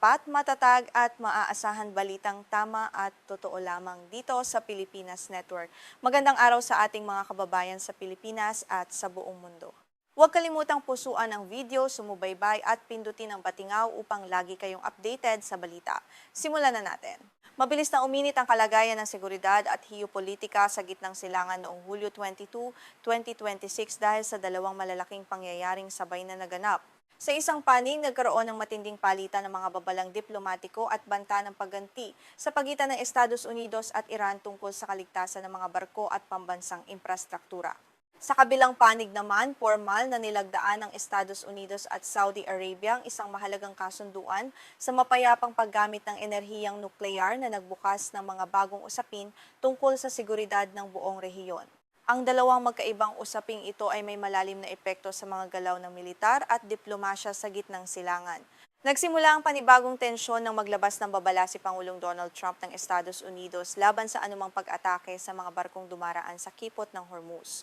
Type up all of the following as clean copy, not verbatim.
tapat, matatag at maaasahan balitang tama at totoo lamang dito sa Pilipinas Network. Magandang araw sa ating mga kababayan sa Pilipinas at sa buong mundo. Huwag kalimutang pusuan ang video, sumubaybay at pindutin ang batingaw upang lagi kayong updated sa balita. Simulan na natin. Mabilis na uminit ang kalagayan ng seguridad at hiyopolitika sa gitnang silangan noong Hulyo 22, 2026 dahil sa dalawang malalaking pangyayaring sabay na naganap. Sa isang panig, nagkaroon ng matinding palitan ng mga babalang diplomatiko at banta ng pagganti sa pagitan ng Estados Unidos at Iran tungkol sa kaligtasan ng mga barko at pambansang infrastruktura. Sa kabilang panig naman, formal na nilagdaan ng Estados Unidos at Saudi Arabia ang isang mahalagang kasunduan sa mapayapang paggamit ng enerhiyang nuklear na nagbukas ng mga bagong usapin tungkol sa seguridad ng buong rehiyon. Ang dalawang magkaibang usaping ito ay may malalim na epekto sa mga galaw ng militar at diplomasya sa gitnang silangan. Nagsimula ang panibagong tensyon nang maglabas ng babala si Pangulong Donald Trump ng Estados Unidos laban sa anumang pag-atake sa mga barkong dumaraan sa kipot ng Hormuz.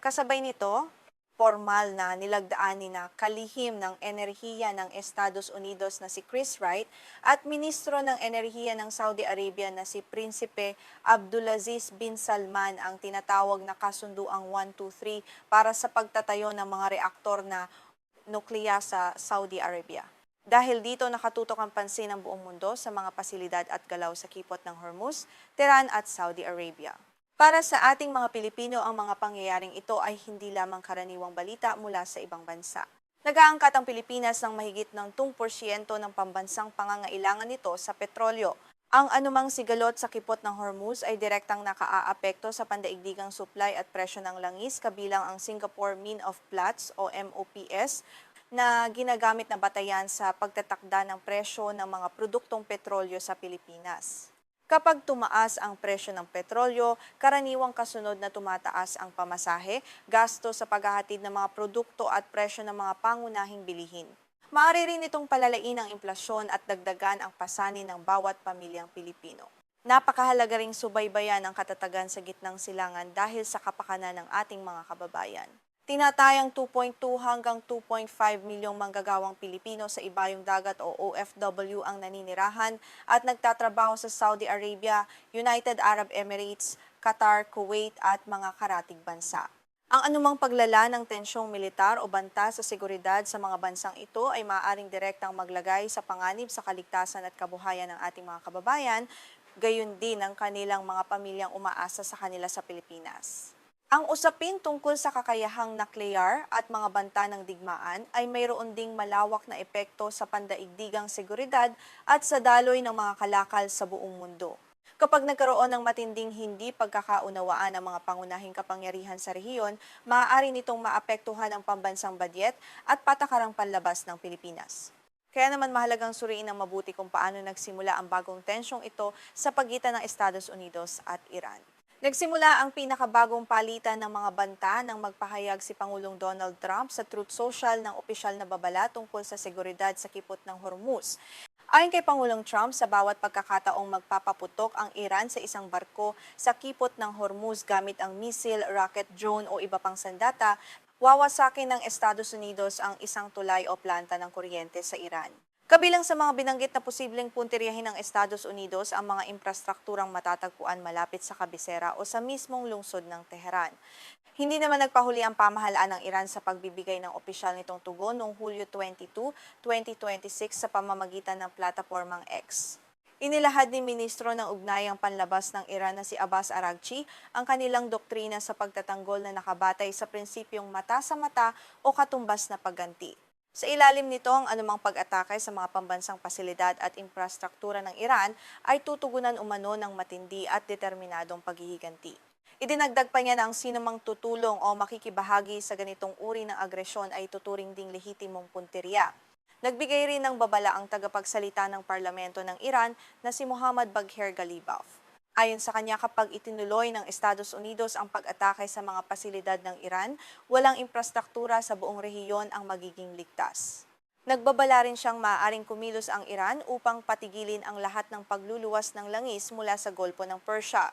Kasabay nito, formal na nilagdaan ni na kalihim ng enerhiya ng Estados Unidos na si Chris Wright at Ministro ng Enerhiya ng Saudi Arabia na si Prinsipe Abdulaziz bin Salman ang tinatawag na kasunduang 123 para sa pagtatayo ng mga reaktor na nukleya sa Saudi Arabia. Dahil dito nakatutok ang pansin ng buong mundo sa mga pasilidad at galaw sa kipot ng Hormuz, Tehran at Saudi Arabia. Para sa ating mga Pilipino, ang mga pangyayaring ito ay hindi lamang karaniwang balita mula sa ibang bansa. Nag-aangkat ang Pilipinas ng mahigit ng 2% ng pambansang pangangailangan nito sa petrolyo. Ang anumang sigalot sa kipot ng Hormuz ay direktang nakaaapekto sa pandaigdigang supply at presyo ng langis kabilang ang Singapore Mean of Platts o MOPS na ginagamit na batayan sa pagtatakda ng presyo ng mga produktong petrolyo sa Pilipinas. Kapag tumaas ang presyo ng petrolyo, karaniwang kasunod na tumataas ang pamasahe, gasto sa paghahatid ng mga produkto at presyo ng mga pangunahing bilihin. Maaari rin itong palalain ang inflasyon at dagdagan ang pasanin ng bawat pamilyang Pilipino. Napakahalaga ring subaybayan ang katatagan sa gitnang silangan dahil sa kapakanan ng ating mga kababayan. Tinatayang 2.2 hanggang 2.5 milyong manggagawang Pilipino sa ibayong dagat o OFW ang naninirahan at nagtatrabaho sa Saudi Arabia, United Arab Emirates, Qatar, Kuwait at mga karatig bansa. Ang anumang paglala ng tensyong militar o banta sa seguridad sa mga bansang ito ay maaaring direktang maglagay sa panganib sa kaligtasan at kabuhayan ng ating mga kababayan, gayon din ang kanilang mga pamilyang umaasa sa kanila sa Pilipinas. Ang usapin tungkol sa kakayahang nuklear at mga banta ng digmaan ay mayroon ding malawak na epekto sa pandaigdigang seguridad at sa daloy ng mga kalakal sa buong mundo. Kapag nagkaroon ng matinding hindi pagkakaunawaan ng mga pangunahing kapangyarihan sa rehiyon, maaari nitong maapektuhan ang pambansang badyet at patakarang panlabas ng Pilipinas. Kaya naman mahalagang suriin ng mabuti kung paano nagsimula ang bagong tensyong ito sa pagitan ng Estados Unidos at Iran. Nagsimula ang pinakabagong palitan ng mga banta nang magpahayag si Pangulong Donald Trump sa Truth Social ng opisyal na babala tungkol sa seguridad sa kipot ng Hormuz. Ayon kay Pangulong Trump, sa bawat pagkakataong magpapaputok ang Iran sa isang barko sa kipot ng Hormuz gamit ang missile, rocket, drone o iba pang sandata, wawasakin ng Estados Unidos ang isang tulay o planta ng kuryente sa Iran. Kabilang sa mga binanggit na posibleng puntiryahin ng Estados Unidos ang mga infrastrukturang matatagpuan malapit sa kabisera o sa mismong lungsod ng Tehran. Hindi naman nagpahuli ang pamahalaan ng Iran sa pagbibigay ng opisyal nitong tugon noong Hulyo 22, 2026 sa pamamagitan ng platapormang X. Inilahad ni Ministro ng Ugnayang Panlabas ng Iran na si Abbas Araghchi ang kanilang doktrina sa pagtatanggol na nakabatay sa prinsipyong mata sa mata o katumbas na pagganti. Sa ilalim nito, ang anumang pag-atake sa mga pambansang pasilidad at infrastruktura ng Iran ay tutugunan umano ng matindi at determinadong paghihiganti. Idinagdag pa niya na ang sinumang tutulong o makikibahagi sa ganitong uri ng agresyon ay tuturing ding lehitimong punteriya. Nagbigay rin ng babala ang tagapagsalita ng parlamento ng Iran na si Muhammad Bagher Ghalibaf. Ayon sa kanya, kapag itinuloy ng Estados Unidos ang pag-atake sa mga pasilidad ng Iran, walang infrastruktura sa buong rehiyon ang magiging ligtas. Nagbabala rin siyang maaaring kumilos ang Iran upang patigilin ang lahat ng pagluluwas ng langis mula sa Golpo ng Persia.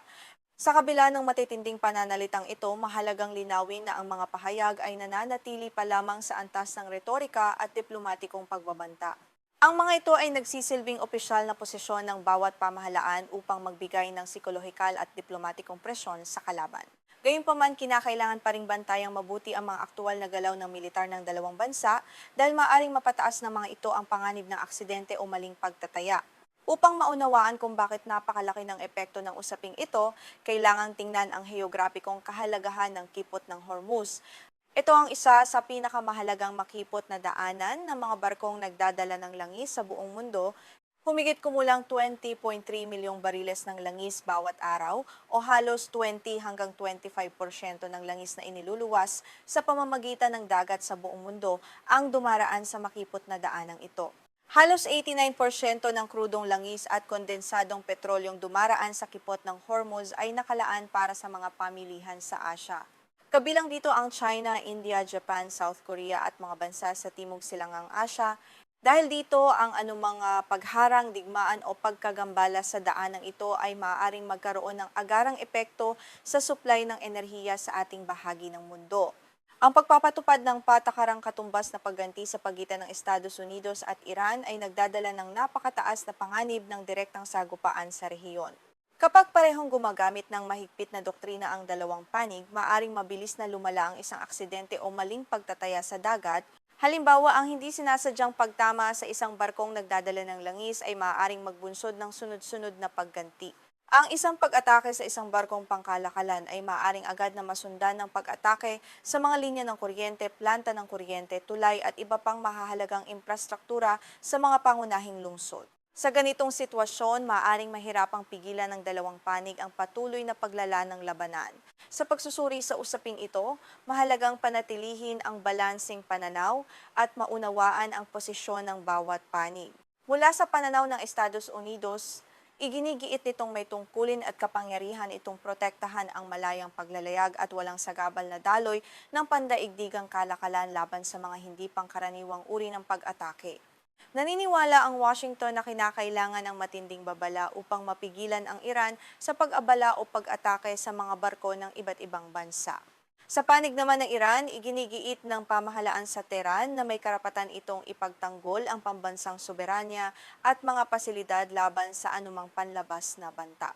Sa kabila ng matitinding pananalitang ito, mahalagang linawin na ang mga pahayag ay nananatili pa lamang sa antas ng retorika at diplomatikong pagbabanta. Ang mga ito ay nagsisilbing opisyal na posisyon ng bawat pamahalaan upang magbigay ng psikolohikal at diplomatikong presyon sa kalaban. Gayunpaman, kinakailangan pa ring bantayang mabuti ang mga aktual na galaw ng militar ng dalawang bansa dahil maaring mapataas ng mga ito ang panganib ng aksidente o maling pagtataya. Upang maunawaan kung bakit napakalaki ng epekto ng usaping ito, kailangang tingnan ang heograpikong kahalagahan ng kipot ng Hormuz. Ito ang isa sa pinakamahalagang makipot na daanan ng mga barkong nagdadala ng langis sa buong mundo. Humigit kumulang 20.3 milyong bariles ng langis bawat araw o halos 20 hanggang 25% ng langis na iniluluwas sa pamamagitan ng dagat sa buong mundo ang dumaraan sa makipot na daanang ito. Halos 89% ng krudong langis at kondensadong petrolyong dumaraan sa kipot ng Hormuz ay nakalaan para sa mga pamilihan sa Asya. Kabilang dito ang China, India, Japan, South Korea at mga bansa sa Timog Silangang Asya. Dahil dito, ang anumang pagharang, digmaan o pagkagambala sa daanang ito ay maaaring magkaroon ng agarang epekto sa supply ng enerhiya sa ating bahagi ng mundo. Ang pagpapatupad ng patakarang katumbas na pagganti sa pagitan ng Estados Unidos at Iran ay nagdadala ng napakataas na panganib ng direktang sagupaan sa rehiyon. Kapag parehong gumagamit ng mahigpit na doktrina ang dalawang panig, maaring mabilis na lumala ang isang aksidente o maling pagtataya sa dagat. Halimbawa, ang hindi sinasadyang pagtama sa isang barkong nagdadala ng langis ay maaaring magbunsod ng sunod-sunod na pagganti. Ang isang pag-atake sa isang barkong pangkalakalan ay maaaring agad na masundan ng pag-atake sa mga linya ng kuryente, planta ng kuryente, tulay at iba pang mahahalagang infrastruktura sa mga pangunahing lungsod. Sa ganitong sitwasyon, maaaring mahirapang pigilan ng dalawang panig ang patuloy na paglala ng labanan. Sa pagsusuri sa usaping ito, mahalagang panatilihin ang balanseng pananaw at maunawaan ang posisyon ng bawat panig. Mula sa pananaw ng Estados Unidos, iginigiit nitong may tungkulin at kapangyarihan itong protektahan ang malayang paglalayag at walang sagabal na daloy ng pandaigdigang kalakalan laban sa mga hindi pangkaraniwang uri ng pag-atake. Naniniwala ang Washington na kinakailangan ng matinding babala upang mapigilan ang Iran sa pag-abala o pag-atake sa mga barko ng iba't ibang bansa. Sa panig naman ng Iran, iginigiit ng pamahalaan sa Tehran na may karapatan itong ipagtanggol ang pambansang soberanya at mga pasilidad laban sa anumang panlabas na banta.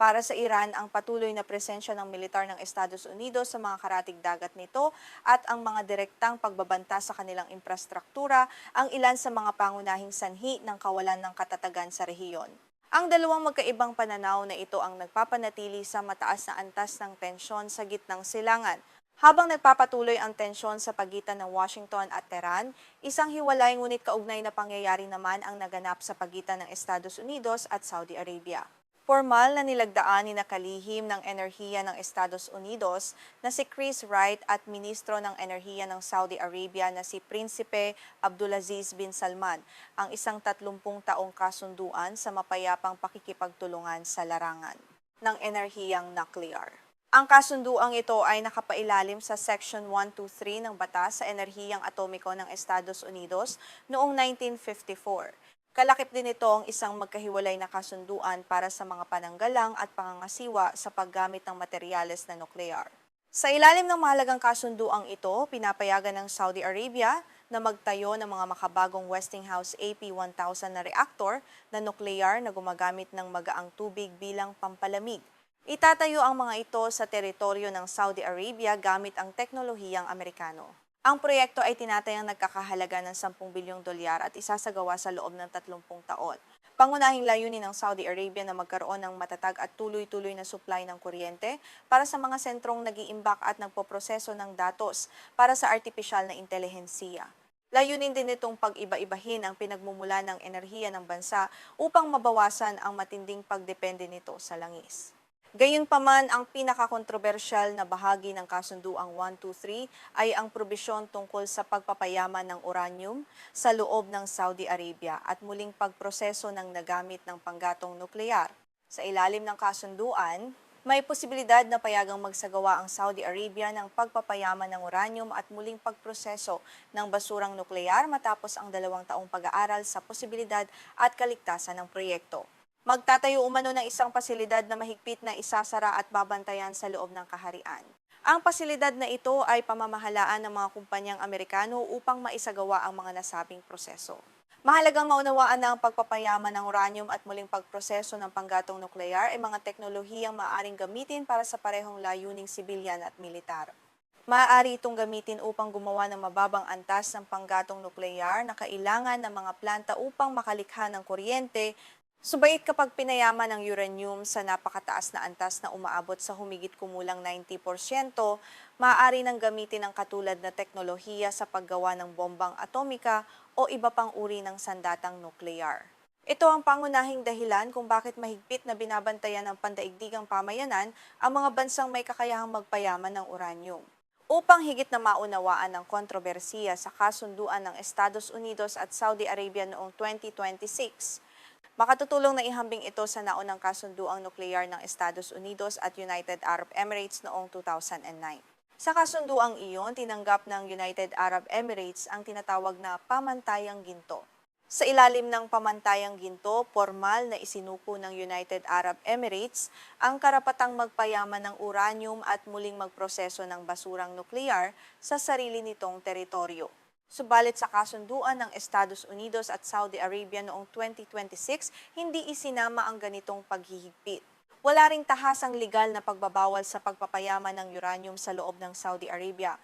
Para sa Iran, ang patuloy na presensya ng militar ng Estados Unidos sa mga karatig dagat nito at ang mga direktang pagbabanta sa kanilang infrastruktura ang ilan sa mga pangunahing sanhi ng kawalan ng katatagan sa rehiyon. Ang dalawang magkaibang pananaw na ito ang nagpapanatili sa mataas na antas ng tensyon sa gitnang silangan. Habang nagpapatuloy ang tensyon sa pagitan ng Washington at Tehran, isang hiwalay ngunit kaugnay na pangyayari naman ang naganap sa pagitan ng Estados Unidos at Saudi Arabia. Formal na nilagdaan ni nakalihim ng enerhiya ng Estados Unidos na si Chris Wright at Ministro ng Enerhiya ng Saudi Arabia na si Prinsipe Abdulaziz bin Salman ang isang 30 taong kasunduan sa mapayapang pakikipagtulungan sa larangan ng enerhiyang nuclear. Ang kasunduang ito ay nakapailalim sa Section 123 ng Batas sa Enerhiyang Atomiko ng Estados Unidos noong 1954. Kalakip din ito ang isang magkahiwalay na kasunduan para sa mga pananggalang at pangangasiwa sa paggamit ng materyales na nuklear. Sa ilalim ng mahalagang kasunduang ito, pinapayagan ng Saudi Arabia na magtayo ng mga makabagong Westinghouse AP1000 na reaktor na nuklear na gumagamit ng magaang tubig bilang pampalamig. Itatayo ang mga ito sa teritoryo ng Saudi Arabia gamit ang teknolohiyang Amerikano. Ang proyekto ay tinatayang nagkakahalaga ng 10 bilyong dolyar at isasagawa sa loob ng 30 taon. Pangunahing layunin ng Saudi Arabia na magkaroon ng matatag at tuloy-tuloy na supply ng kuryente para sa mga sentrong nag-iimbak at nagpoproseso ng datos para sa artipisyal na intelihensiya. Layunin din itong pag-iba-ibahin ang pinagmumula ng enerhiya ng bansa upang mabawasan ang matinding pagdepende nito sa langis. Gayunpaman, ang pinakakontrobersyal na bahagi ng kasunduang 123 ay ang probisyon tungkol sa pagpapayaman ng uranium sa loob ng Saudi Arabia at muling pagproseso ng nagamit ng panggatong nuklear. Sa ilalim ng kasunduan, may posibilidad na payagang magsagawa ang Saudi Arabia ng pagpapayaman ng uranium at muling pagproseso ng basurang nuklear matapos ang 2 taong pag-aaral sa posibilidad at kaligtasan ng proyekto. Magtatayo umano ng isang pasilidad na mahigpit na isasara at babantayan sa loob ng kaharian. Ang pasilidad na ito ay pamamahalaan ng mga kumpanyang Amerikano upang maisagawa ang mga nasabing proseso. Mahalagang maunawaan na ang pagpapayaman ng uranium at muling pagproseso ng panggatong nuklear ay mga teknolohiyang maaaring gamitin para sa parehong layuning sibilyan at militar. Maaari itong gamitin upang gumawa ng mababang antas ng panggatong nuklear na kailangan ng mga planta upang makalikha ng kuryente, subait kapag pinayaman ng uranium sa napakataas na antas na umaabot sa humigit kumulang 90%, maaari nang gamitin ang katulad na teknolohiya sa paggawa ng bombang atomika o iba pang uri ng sandatang nuklear. Ito ang pangunahing dahilan kung bakit mahigpit na binabantayan ng pandaigdigang pamayanan ang mga bansang may kakayahang magpayaman ng uranium. Upang higit na maunawaan ang kontrobersiya sa kasunduan ng Estados Unidos at Saudi Arabia noong 2026, makatutulong na ihambing ito sa naunang kasunduang nuklear ng Estados Unidos at United Arab Emirates noong 2009. Sa kasunduang iyon, tinanggap ng United Arab Emirates ang tinatawag na pamantayang ginto. Sa ilalim ng pamantayang ginto, formal na isinuko ng United Arab Emirates ang karapatang magpayaman ng uranium at muling magproseso ng basurang nuklear sa sarili nitong teritoryo. Subalit sa kasunduan ng Estados Unidos at Saudi Arabia noong 2026, hindi isinama ang ganitong paghihigpit. Wala ring tahasang legal na pagbabawal sa pagpapayaman ng uranium sa loob ng Saudi Arabia.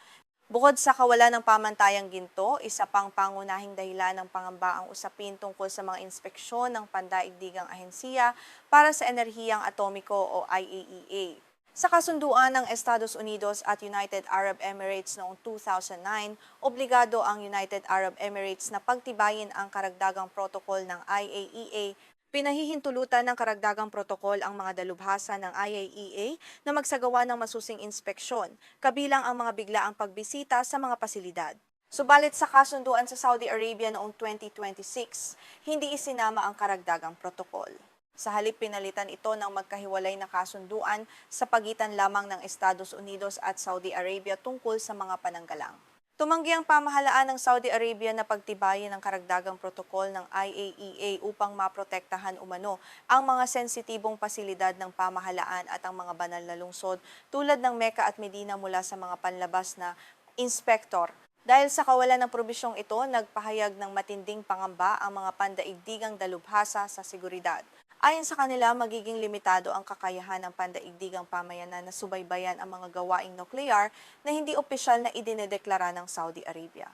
Bukod sa kawalan ng pamantayang ginto, isa pang pangunahing dahilan ng pangamba ang usapin tungkol sa mga inspeksyon ng Pandaigdigang Ahensiya para sa Enerhiyang Atomiko o IAEA. Sa kasunduan ng Estados Unidos at United Arab Emirates noong 2009, obligado ang United Arab Emirates na pagtibayin ang karagdagang protokol ng IAEA. Pinahihintulutan ng karagdagang protokol ang mga dalubhasa ng IAEA na magsagawa ng masusing inspeksyon, kabilang ang mga biglaang pagbisita sa mga pasilidad. Subalit sa kasunduan sa Saudi Arabia noong 2026, hindi isinama ang karagdagang protokol. Sa halip pinalitan ito ng magkahiwalay na kasunduan sa pagitan lamang ng Estados Unidos at Saudi Arabia tungkol sa mga pananggalang. Tumanggi ang pamahalaan ng Saudi Arabia na pagtibayin ang karagdagang protokol ng IAEA upang maprotektahan umano ang mga sensitibong pasilidad ng pamahalaan at ang mga banal na lungsod tulad ng Mecca at Medina mula sa mga panlabas na inspektor. Dahil sa kawalan ng probisyong ito, nagpahayag ng matinding pangamba ang mga pandaigdigang dalubhasa sa seguridad. Ayon sa kanila, magiging limitado ang kakayahan ng pandaigdigang pamayanan na subaybayan ang mga gawaing nuklear na hindi opisyal na idinedeklara ng Saudi Arabia.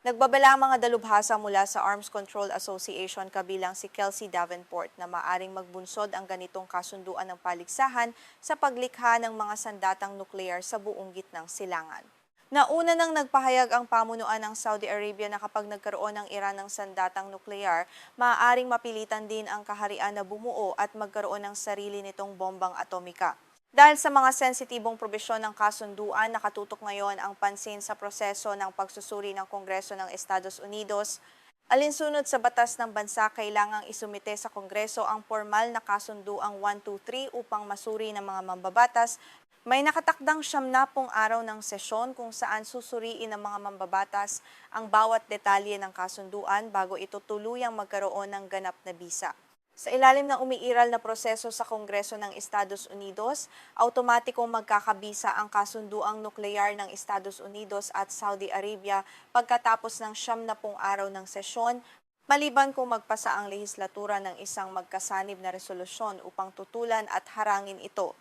Nagbabala ang mga dalubhasa mula sa Arms Control Association kabilang si Kelsey Davenport na maaring magbunsod ang ganitong kasunduan ng paligsahan sa paglikha ng mga sandatang nuklear sa buong gitnang silangan. Nauna nang nagpahayag ang pamunuan ng Saudi Arabia na kapag nagkaroon ng Iran ng sandatang nuklear, maaaring mapilitan din ang kaharian na bumuo at magkaroon ng sarili nitong bombang atomika. Dahil sa mga sensitibong probisyon ng kasunduan, nakatutok ngayon ang pansin sa proseso ng pagsusuri ng Kongreso ng Estados Unidos. Alinsunod sa batas ng bansa, kailangang isumite sa Kongreso ang formal na kasunduang 123 upang masuri ng mga mambabatas. May nakatakdang 70 araw ng sesyon kung saan susuriin ng mga mambabatas ang bawat detalye ng kasunduan bago ito tuluyang magkaroon ng ganap na bisa. Sa ilalim ng umiiral na proseso sa Kongreso ng Estados Unidos, automatikong magkakabisa ang kasunduang nuklear ng Estados Unidos at Saudi Arabia pagkatapos ng 70 araw ng sesyon, maliban kung magpasa ang lehislatura ng isang magkasanib na resolusyon upang tutulan at harangin ito.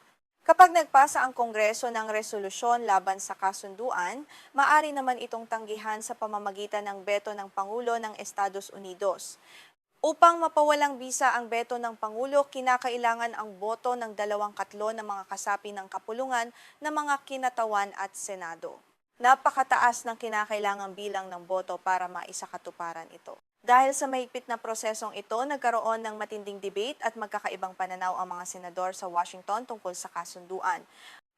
Kapag nagpasa ang Kongreso ng resolusyon laban sa kasunduan, maaari naman itong tanggihan sa pamamagitan ng beto ng Pangulo ng Estados Unidos. Upang mapawalang bisa ang beto ng Pangulo, kinakailangan ang boto ng 2/3 ng mga kasapi ng kapulungan ng mga kinatawan at Senado. Napakataas ng kinakailangang bilang ng boto para maisakatuparan ito. Dahil sa mahigpit na prosesong ito, nagkaroon ng matinding debate at magkakaibang pananaw ang mga senador sa Washington tungkol sa kasunduan.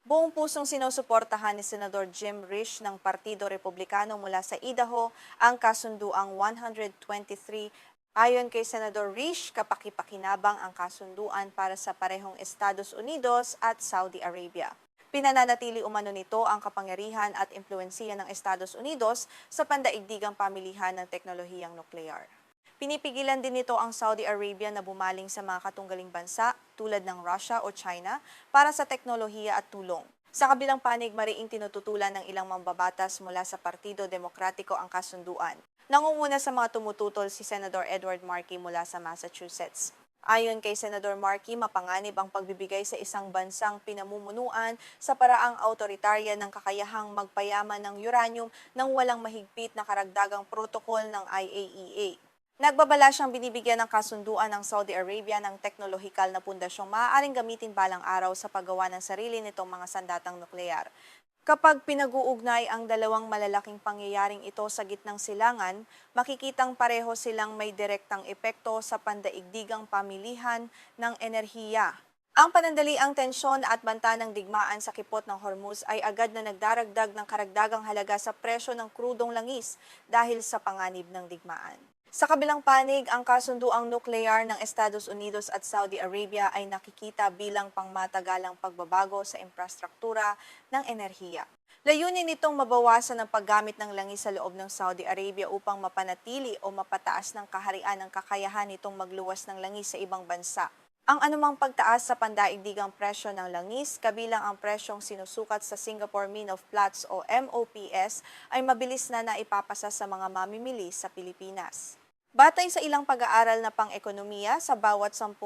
Buong pusong sinusuportahan ni Senador Jim Risch ng Partido Republikano mula sa Idaho ang kasunduang 123. Ayon kay Senador Risch, kapaki-pakinabang ang kasunduan para sa parehong Estados Unidos at Saudi Arabia. Pinananatili umano nito ang kapangyarihan at impluwensiya ng Estados Unidos sa pandaigdigang pamilihan ng teknolohiyang nuklear. Pinipigilan din nito ang Saudi Arabia na bumaling sa mga katunggaling bansa tulad ng Russia o China para sa teknolohiya at tulong. Sa kabilang panig, mariing tinututulan ng ilang mambabatas mula sa Partido Demokratiko ang kasunduan. Nangunguna sa mga tumututol si Senador Edward Markey mula sa Massachusetts. Ayon kay Senador Markey, mapanganib ang pagbibigay sa isang bansang pinamumunuan sa paraang autoritarya ng kakayahang magpayaman ng uranium nang walang mahigpit na karagdagang protokol ng IAEA. Nagbabala siyang binibigyan ng kasunduan ng Saudi Arabia ng teknolohikal na pundasyong maaaring gamitin balang araw sa paggawa ng sarili nitong mga sandatang nuklear. Kapag pinag-uugnay ang dalawang malalaking pangyayaring ito sa gitnang silangan, makikitang pareho silang may direktang epekto sa pandaigdigang pamilihan ng enerhiya. Ang panandaliang tensyon at banta ng digmaan sa kipot ng Hormuz ay agad na nagdaragdag ng karagdagang halaga sa presyo ng krudong langis dahil sa panganib ng digmaan. Sa kabilang panig, ang kasunduang nuklear ng Estados Unidos at Saudi Arabia ay nakikita bilang pangmatagalang pagbabago sa infrastruktura ng enerhiya. Layunin nitong mabawasan ang paggamit ng langis sa loob ng Saudi Arabia upang mapanatili o mapataas ng kaharian ng kakayahan nitong magluwas ng langis sa ibang bansa. Ang anumang pagtaas sa pandaigdigang presyo ng langis, kabilang ang presyong sinusukat sa Singapore Mean of Platts o MOPS, ay mabilis na naipapasa sa mga mamimili sa Pilipinas. Batay sa ilang pag-aaral na pang-ekonomiya, sa bawat $10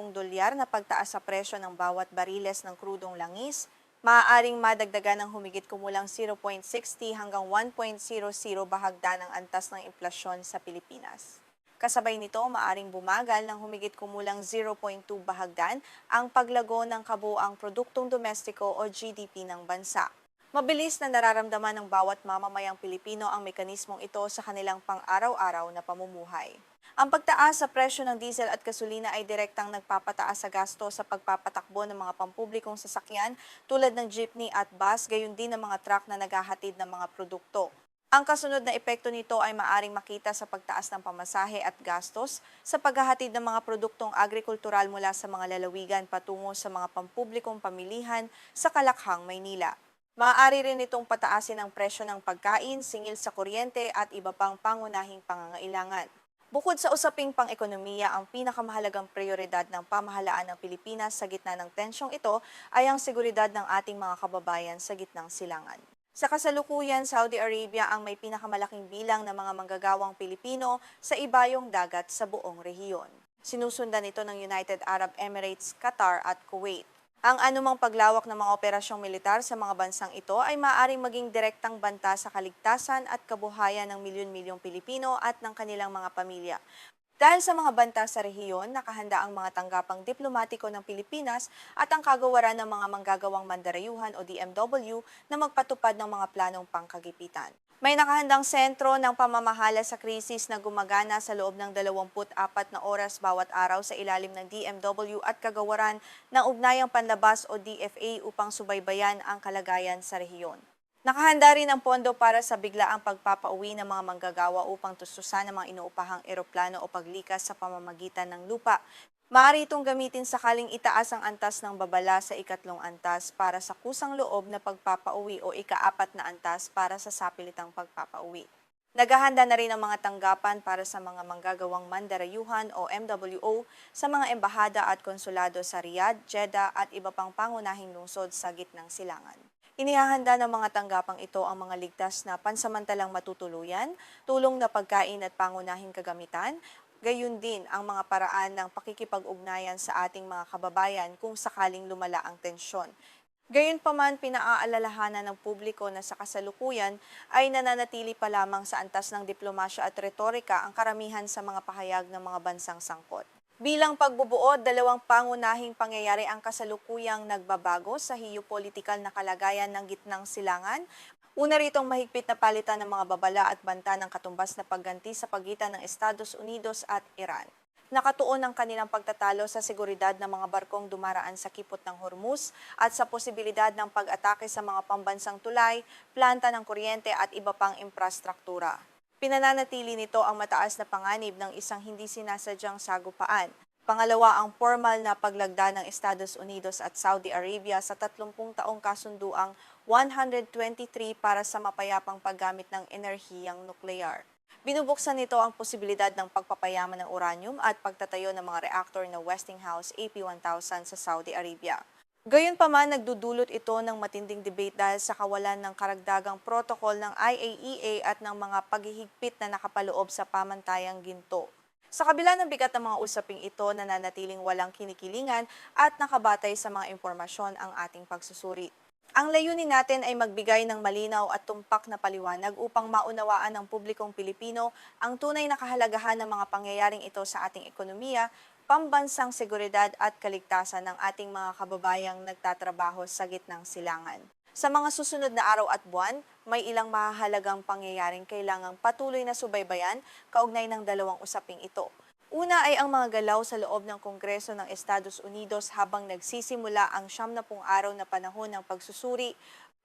na pagtaas sa presyo ng bawat bariles ng krudong langis, maaaring madagdagan ng humigit kumulang 0.60 hanggang 1.00 bahagdan ang antas ng inflasyon sa Pilipinas. Kasabay nito, maaaring bumagal ng humigit kumulang 0.2 bahagdan ang paglago ng kabuuang produktong domestiko o GDP ng bansa. Mabilis na nararamdaman ng bawat mamamayang Pilipino ang mekanismong ito sa kanilang pang-araw-araw na pamumuhay. Ang pagtaas sa presyo ng diesel at gasolina ay direktang nagpapataas sa gasto sa pagpapatakbo ng mga pampublikong sasakyan tulad ng jeepney at bus, gayon din ng mga truck na naghahatid ng mga produkto. Ang kasunod na epekto nito ay maaring makita sa pagtaas ng pamasahe at gastos sa paghahatid ng mga produktong agrikultural mula sa mga lalawigan patungo sa mga pampublikong pamilihan sa Kalakhang, Maynila. Maaari rin itong pataasin ang presyo ng pagkain, singil sa kuryente at iba pang pangunahing pangangailangan. Bukod sa usaping pang-ekonomiya, ang pinakamahalagang prioridad ng pamahalaan ng Pilipinas sa gitna ng tensyong ito ay ang seguridad ng ating mga kababayan sa gitnang silangan. Sa kasalukuyan, Saudi Arabia ang may pinakamalaking bilang ng mga manggagawang Pilipino sa ibayong dagat sa buong rehiyon. Sinusundan ito ng United Arab Emirates, Qatar at Kuwait. Ang anumang paglawak ng mga operasyong militar sa mga bansang ito ay maaaring maging direktang banta sa kaligtasan at kabuhayan ng milyon-milyong Pilipino at ng kanilang mga pamilya. Dahil sa mga banta sa rehiyon, nakahanda ang mga tanggapang diplomatiko ng Pilipinas at ang kagawaran ng mga manggagawang mandarayuhan o DMW na magpatupad ng mga planong pangkagipitan. May nakahandang sentro ng pamamahala sa krisis na gumagana sa loob ng 24 na oras bawat araw sa ilalim ng DMW at kagawaran ng Ugnayang Panlabas o DFA upang subaybayan ang kalagayan sa rehiyon. Nakahanda rin ang pondo para sa biglaang pagpapauwi ng mga manggagawa upang tustusan ng mga inuupahang eroplano o paglikas sa pamamagitan ng lupa. Maaari itong gamitin sakaling itaas ang antas ng babala sa ikatlong antas para sa kusang loob na pagpapauwi o ikaapat na antas para sa sapilitang pagpapauwi. Naghahanda na rin ang mga tanggapan para sa mga manggagawang mandarayuhan o MWO sa mga embahada at konsulado sa Riyadh, Jeddah at iba pang pangunahing lungsod sa gitnang silangan. Inihahanda ng mga tanggapang ito ang mga ligtas na pansamantalang matutuluyan, tulong na pagkain at pangunahing kagamitan, gayon din ang mga paraan ng pakikipag-ugnayan sa ating mga kababayan kung sakaling lumala ang tensyon. Gayunpaman, pinaaalalahanan ng publiko na sa kasalukuyan ay nananatili pa lamang sa antas ng diplomasya at retorika ang karamihan sa mga pahayag ng mga bansang sangkot. Bilang pagbubuod, dalawang pangunahing pangyayari ang kasalukuyang nagbabago sa geopolitikal na kalagayan ng gitnang silangan. Una ritong mahigpit na palitan ng mga babala at banta ng katumbas na pagganti sa pagitan ng Estados Unidos at Iran. Nakatuon ang kanilang pagtatalo sa seguridad ng mga barkong dumaraan sa kipot ng Hormuz at sa posibilidad ng pag-atake sa mga pambansang tulay, planta ng kuryente at iba pang infrastruktura. Pinananatili nito ang mataas na panganib ng isang hindi sinasadyang sagupaan. Pangalawa, ang formal na paglagda ng Estados Unidos at Saudi Arabia sa 30 taong kasunduang 123 para sa mapayapang paggamit ng enerhiyang nuklear. Binubuksan nito ang posibilidad ng pagpapayaman ng uranium at pagtatayo ng mga reaktor na Westinghouse AP1000 sa Saudi Arabia. Gayunpaman, nagdudulot ito ng matinding debate dahil sa kawalan ng karagdagang protocol ng IAEA at ng mga paghihigpit na nakapaloob sa pamantayang ginto. Sa kabila ng bigat ng mga usaping ito, nananatiling walang kinikilingan at nakabatay sa mga impormasyon ang ating pagsusuri. Ang layunin natin ay magbigay ng malinaw at tumpak na paliwanag upang maunawaan ng publikong Pilipino ang tunay na kahalagahan ng mga pangyayaring ito sa ating ekonomiya, pambansang seguridad at kaligtasan ng ating mga kababayang nagtatrabaho sa gitnang silangan. Sa mga susunod na araw at buwan, may ilang mahahalagang pangyayaring kailangang patuloy na subaybayan kaugnay ng dalawang usaping ito. Una ay ang mga galaw sa loob ng Kongreso ng Estados Unidos habang nagsisimula ang 70 araw na panahon ng pagsusuri.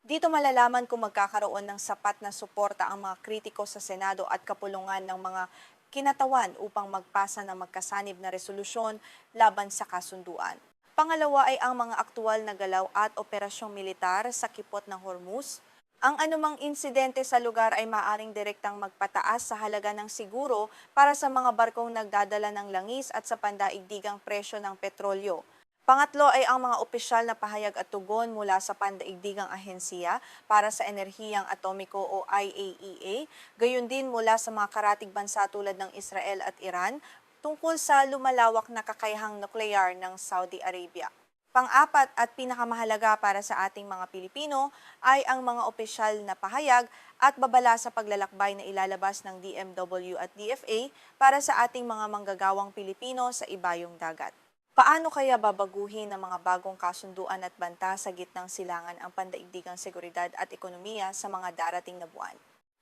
Dito malalaman kung magkakaroon ng sapat na suporta ang mga kritiko sa Senado at kapulungan ng mga kinatawan upang magpasa ng magkasanib na resolusyon laban sa kasunduan. Pangalawa ay ang mga aktual na galaw at operasyong militar sa kipot ng Hormuz. Ang anumang insidente sa lugar ay maaaring direktang magpataas sa halaga ng siguro para sa mga barkong nagdadala ng langis at sa pandaigdigang presyo ng petrolyo. Pangatlo ay ang mga opisyal na pahayag at tugon mula sa pandaigdigang ahensiya para sa enerhiyang atomiko o IAEA, gayon din mula sa mga karatig bansa tulad ng Israel at Iran tungkol sa lumalawak na kakayahang nuklear ng Saudi Arabia. Pang-apat at pinakamahalaga para sa ating mga Pilipino ay ang mga opisyal na pahayag at babala sa paglalakbay na ilalabas ng DMW at DFA para sa ating mga manggagawang Pilipino sa ibayong dagat. Paano kaya babaguhin ng mga bagong kasunduan at banta sa gitnang silangan ang pandaigdigang seguridad at ekonomiya sa mga darating na buwan?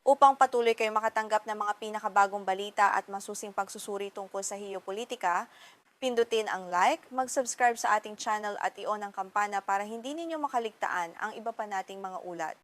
Upang patuloy kayo makatanggap ng mga pinakabagong balita at masusing pagsusuri tungkol sa heopolitika, pindutin ang like, mag-subscribe sa ating channel at i-on ang kampana para hindi ninyo makaligtaan ang iba pa nating mga ulat.